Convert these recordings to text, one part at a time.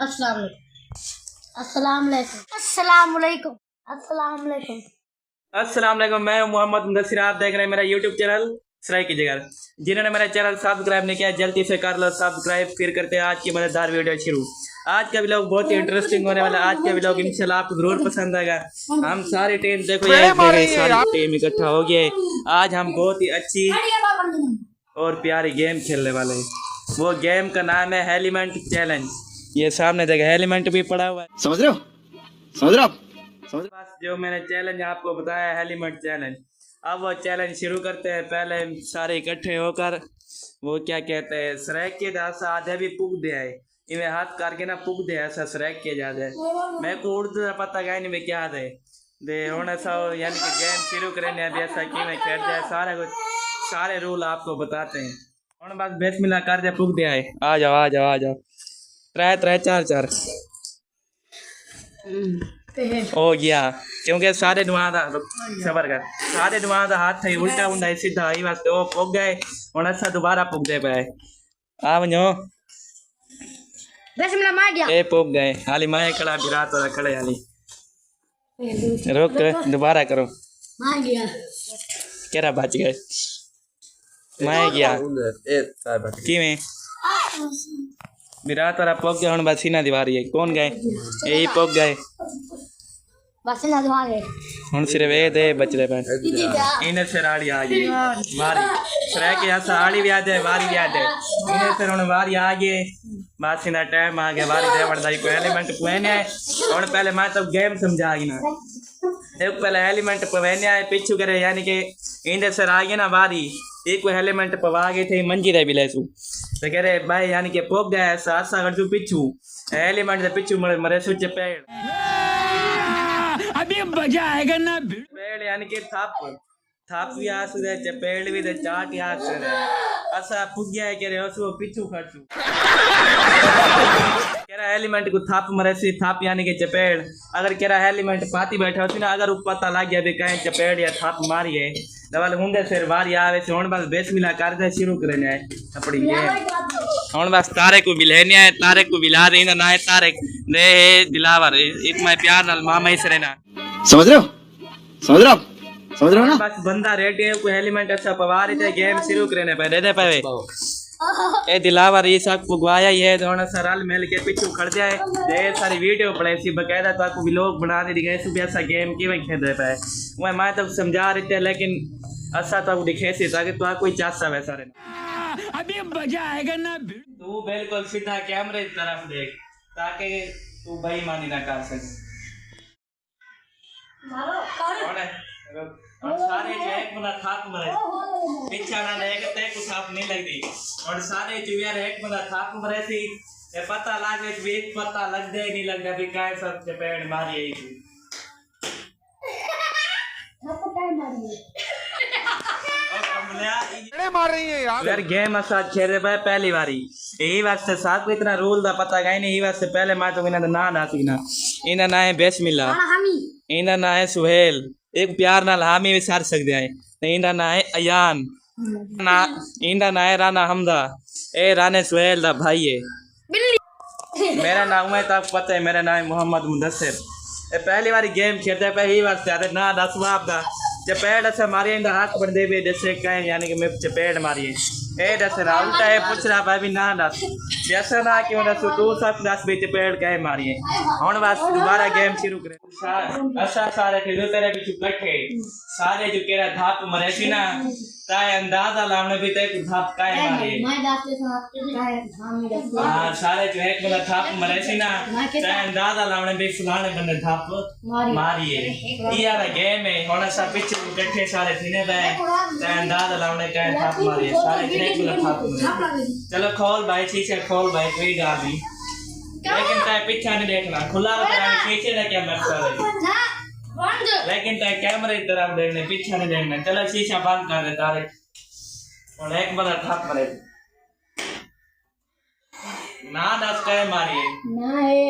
अस्सलाम वालेकुम। अस्सलाम वालेकुम। अस्सलाम वालेकुम। अस्सलाम वालेकुम। अस्सलाम वालेकुम। मैं मोहम्मद मुदस्सिर, आप देख रहे हैं मेरा यूट्यूब चैनल सराय की जगह। जिन्होंने मेरा चैनल सब्सक्राइब नहीं किया जल्दी से कर लो सब्सक्राइब। फिर करते हैं आज की मजेदार वीडियो शुरू। आज का व्लॉग बहुत ही इंटरेस्टिंग होने वाला है। आज का व्लॉग इंशाल्लाह आपको जरूर पसंद आएगा। हम सारी टीम देखो सारी टीम इकट्ठा हो गए। आज हम बहुत ही अच्छी और प्यारी गेम खेलने वाले हैं। वो गेम का नाम है एलिमेंट चैलेंज। ये सामने देखो एलिमेंट भी पड़ा हुआ है, समझ रहे हो? समझ रहे हो आप? बस जो मैंने चैलेंज आपको बताया एलिमेंट चैलेंज। अब वो चैलेंज शुरू करते हैं। पहले सारे इकट्ठे होकर वो क्या कहते हैं सरेक के दासा आधे भी पुग दे आए इन्हें हाथ करके ना पुग दे ऐसा सरेक के जाते मैं को उर्दू का पता गया नहीं क्या दे दे होना सा यानी कि गेम शुरू करेंगे अभी ऐसा कि मैं खेल जाए सारा कुछ सारे रूल आपको बताते हैं। और बस बिस्मिल्लाह कर दे पुग दे आए। आ जाओ आ जाओ आ जाओ। त्रै त्रै चार चार हो गया क्योंकि सारे दुआ दा सबर कर सारे दुआ दा हाथ थे उल्टा हुंदा है सीधा आई वास्ते ओ पुग गए हुन असा दोबारा पुगदे पे आ वणो बिस्मिल्लाह मार गया। ए पुग गए हाली मैं खड़ा बिरात वाला खड़े हाली रोक दोबारा करो मार गया। केरा बच गए मैं गया किवें विराट वाला पुग गया हुन बस सीना दीवारी है कौन गए यही पुग गए बस ना दवा गए हुन सिर्फ ए दे बच रहे पे इन्हें से राड़ी आ गई मारी सरे के ऐसा आड़ी भी आ जाए वारी भी आ जाए इन्हें से हुन वारी आ गई बस इना टाइम आ गया वारी दे वड़दा कोई एलिमेंट पवेने है। हुन पहले मैं तो गेम समझा गई ना एक पहले एलिमेंट पवेने है पिछू करे यानी कि इन्हें से आ गई ना वारी एक कोई एलिमेंट पवा गए थे मंजी रे बिलेसू तो कह रहे भाई यानी कि पोग गया सासा कर तू पिछू एलिमेंट दे पिछू मरे सु चपेड़ अभी मजा आएगा ना। पेड़ यानी कि थाप भी आस दे चपेड़ भी दे चाट याद से असा पुगिया है करे उसको पिछू खर्चू केरा एलिमेंट को थाप मरे सी थाप यानी कि चपेड़ अगर केरा एलिमेंट पाती बैठा होती ना अगर ऊपर पता लग गया भी कहीं चपेड़ या थाप मारिए दवाल हुंदे फिर वारी आवे से हुन बस बिस्मिल्लाह कर दे शुरू करने है अपनी गेम। हुन बस तारे को बिलेने है तारे को बिला दे ना है तारे दे दिलावर एक मैं प्यार नाल मामा ही सरे ना समझ रहे हो? समझ रहे हो आप? समझ रहे हो ना? बस बंदा रेडी है कोई एलिमेंट अच्छा पवा रहे थे गेम शुरू करने पे दे दे पे ए दिलावर ये सब पुगवाया ही है दोनों सरल मिल के पीछू खड़ जाए ढेर सारी वीडियो पड़े सी बकायदा तो आपको व्लॉग बना दे दिखे सुबह ऐसा गेम की वही खेल पे वो मैं तो समझा रहे थे लेकिन ऐसा तो आपको दिखे सी ताकि तो कोई चासा वैसा रहना अभी मजा आएगा ना। तू बिल्कुल सीधा कैमरे की तरफ देख ताकि तू बेईमानी ना कर सके और सारे जो एक बंदा थाप मरे पीछे ना देख ते कुछ आप नहीं लगती और सारे जो यार एक बंदा थाप मरे थी ये पता लागे भी पता लग दे नहीं लगता भी काय सब चपेड़ मारी है थी मार रही है यार गेम साथ खेल रहे पहली बारी यही वास्ते साथ को इतना रूल दा पता गया नहीं यही वास्ते पहले मैं तो इन्हें ना ना सीखना इन्हें ना है बिस्मिल्लाह इन्हें ना है सुहेल एक प्यार नाल हामी भी सार सकते हैं इन्हें ना है अयान ना इन्हें ना है राना हमदा ए राने सुहेल दा भाई है मेरा नाम है तक पता है मेरा नाम है मोहम्मद मुदस्सिर पहली बारी गेम खेलते हैं पहली बार से ना दस बाप दा चपेड़ ऐसे मारिए इंदा हाथ बन दे जैसे कहें यानी कि मैं चपेड़ मारिए ए दस ना उल्टा है पूछ रहा भाई भी ना दस जैसा ना कि मैं दस तू सब दस भी चपेड़ कहे मारिए हुन बस दोबारा गेम शुरू करें अच्छा सारे खेलो तेरे पीछे बैठे सारे जो केरा धाप मरे सी ना ताए अंदाजा लावने भी ते धाप काहे मारिए मैं दास के साथ काहे हामी दस हां सारे जो एक बंदा धाप मरे सी ना ताए अंदाजा लावने भी फलाने बंदे धाप मारिए ये वाला गेम है हुन सब पीछे बैठे सारे थिने बे ताए अंदाजा लावने का धाप मारिए सारे एक बंदा धाप चलो खोल भाई शीशे खोल भाई कोई गाल नहीं लेकिन ताए पीछे नहीं देखना खुला रखना शीशे ने क्या मकसद है लेकिन ताए कैमरे की तरफ देखने पीछे नहीं देखना। चलो शीशा बंद कर दे तारे और एक बंदा धाप मारे ना दस कहे मारिए ना है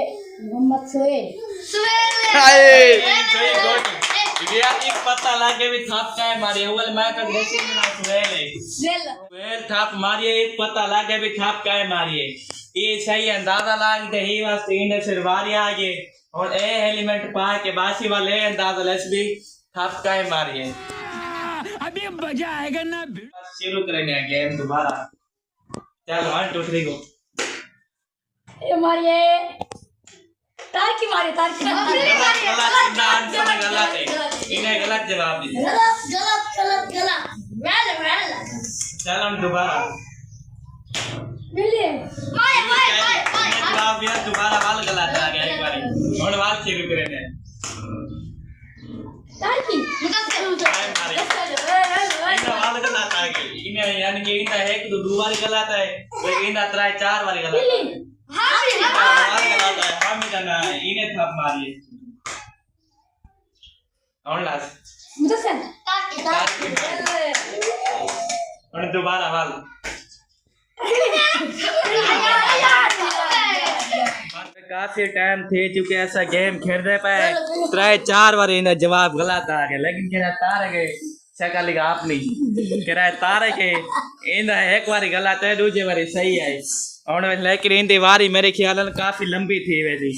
मोहम्मद सुहेल हाय सही गुड यार एक पता लागे भी थाप काय मारी अव्वल मैं तो देसी में ना सुहेल थाप मारी एक पता लागे भी थाप काय मारी ये सही अंदाजा लाग दे ही वास्ते इंडे सिर वारी आगे और ए एलिमेंट पा के बासी वाले अंदाजा लेस भी थाप काय मारी अभी मजा आएगा ना। शुरू करेंगे गेम दोबारा। चल 1 2 3 गो। ये मारिए तार की मारिए तार की गलत है इन्हें गलत जवाब दिया। गलत गलत गलत गलत वेल चल हम दोबारा मिलिए जवाब दिया दोबारा वाल गलत आ गया एक बार और वाल शुरू करेंगे। तार की इन्हें वाल गलत आ गई इन्हें यानी कि इन्हें एक दो बार गलत है लेकिन इन्हें 4 बार गलत है। वाल गलत है हम जाना इन्हें थप मारिए और लास्ट और दोबारा वाल काफी टाइम थे चुके ऐसा गेम खेलने पे 4 बार इन्हें जवाब गलत आ गया लेकिन कह तार गए शकल आप नहीं कह तार के इन्हें एक बार गलत है दूसरी बार सही है और लेकिन इन वारी मेरे ख्याल काफी लंबी थी वैसी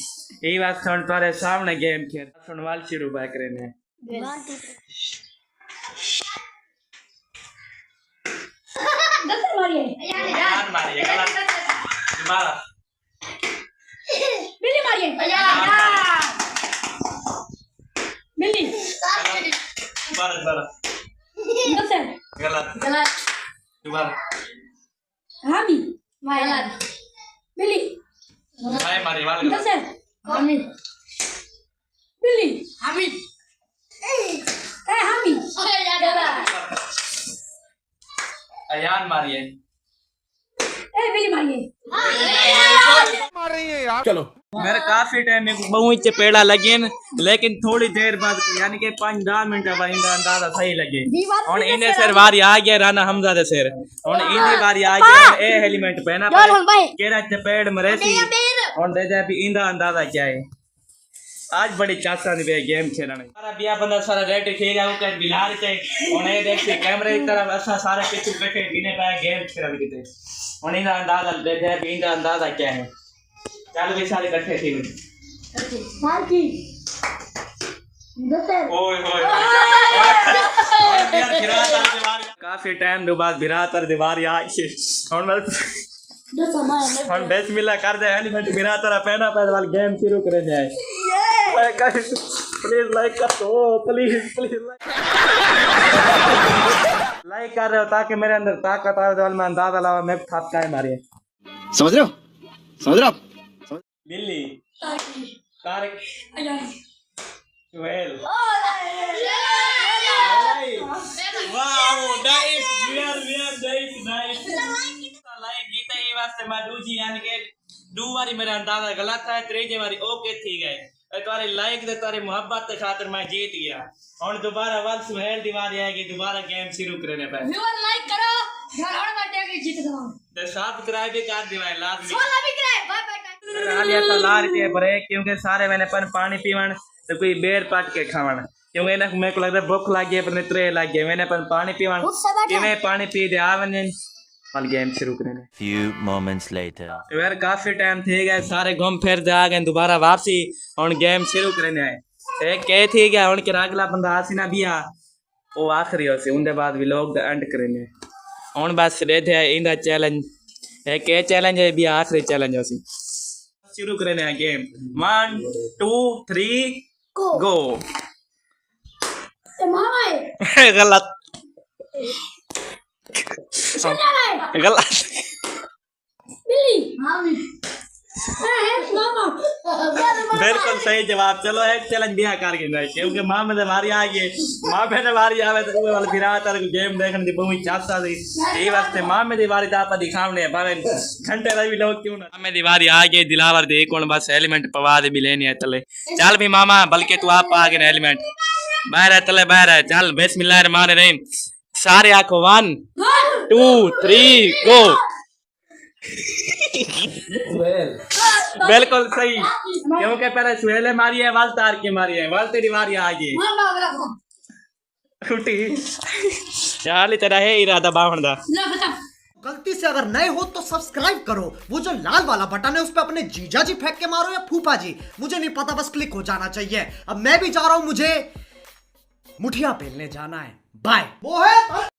यही बात सुन तुम्हारे सामने गेम खेल सुनवाल शुरू बाय करेंगे। मारिए गलत दोबारा मिली मारिए मिली दोबारा गलत गलत दोबारा हामी गलत मिली भाई मारिए वाल गलत हामी मिली हामी हामी अयान मारिए मिली मारिए मार रही है यार। चलो मेरे काफी टाइम में बहुत चपेड़ा लगे लेकिन थोड़ी देर बाद यानी कि 5-10 मिनट बाद इनका अंदाजा सही लगे और इन्हें सिर वारी आ गया राना हमजा दे सिर और इन्हें वारी आ गया ए एलिमेंट पहना केरा चपेड़ मरे सी और दे जाए भी इनका अंदाजा क्या है। आज बड़ी चासा दी गेम खेलने सारा बिया बंदा सारा रेड खेल रहा है बिलार चाहिए और ये देख के कैमरे की तरफ ऐसा सारे पीछे बैठे बिने पाए गेम खेलने की थे और इनका अंदाजा दे जाए भी इनका अंदाजा क्या है। चल भी सारे इकट्ठे थे मार की ओए होए काफी टाइम दो बाद बिरातर दीवार आई और मैं हम बिस्मिल्लाह कर दे एलिमेंट बिरातर पहना पहले वाला गेम शुरू करे जाए। प्लीज लाइक कर दो प्लीज लाइक कर रहे हो ताकि मेरे अंदर ताकत आए तो मैं अंदाजा लावा मैं थाप काय मारिए समझ रहे हो बिल्ली Tariq Suhail wow nice nice like Geeta ये वास्ते मैं दूजी यानी कि दो बारी मेरा अंदाजा गलत है तीसरी बारी ओके थी गए तुम्हारे लाइक दे तुम्हारी मोहब्बत के खातिर मैं जीत गया और दोबारा वाल सुहेल दीवार आएगी दोबारा गेम शुरू करने पे व्यूअर लाइक करो घर बैठे के जीत दो तो सब्सक्राइब भी कर दिवाए लाजमी सोला भी करे बाय बाय हालिया तो ला रही है ब्रेक क्योंकि सारे मैंने पर पानी पीवन तो कोई बेर पाट के खावन क्योंकि ना मेरे को लगता है भूख लगी है पर त्रे लग गए मैंने पर पानी पीवन कि पानी पी दे आवन वाल गेम शुरू करेंगे। Few moments later. यार काफी टाइम थे गए सारे घूम फिर जा गए दोबारा वापसी और गेम शुरू करने आए एक कह थी गया उनके अगला बंदा आसी ना बिया वो आखिरी हो सी उनके बाद भी लोग एंड करेंगे और बस रहे थे इंदा चैलेंज एक चैलेंज है भी आखिरी चैलेंज हो सी शुरू करने गेम 1 2 3 गो गलत गलत बिल्ली बिल्कुल सही जवाब। चलो एक चैलेंज दिया करके जाए क्योंकि माँ में हमारी आ गई माँ पे हमारी आवे तो वो वाला बिरातर गेम देखने की बहुत चाहता थी यही वास्ते माँ में दीवारी दापा दिखावने भावे घंटे रही लोग क्यों ना मैं दीवारी आ गई दिलावर दे कौन बस एलिमेंट पवा दे भी लेनी है तले चल भी मामा बल्कि तू आप आ गए एलिमेंट बाहर है तले बाहर है चल बिस्मिल्लाहिर्रहमानिर्रहीम सारे आंखों 1 2 3 गो सुहेल बिल्कुल सही, क्योंकि पहले सुहेल मारी है, वाल तार के मारी है, वाल तेरी मारी आगे उठी यार तेरा है इरादा बावण दा। गलती से अगर नए हो तो सब्सक्राइब करो, वो जो लाल वाला बटन है उस पे अपने जीजा जी फेंक के मारो या फूफा जी, मुझे नहीं पता, बस क्लिक हो जाना चाहिए। अब मैं भी जा रहा हूं, मुझे मुठिया पेलने जाना है। बाय। वो है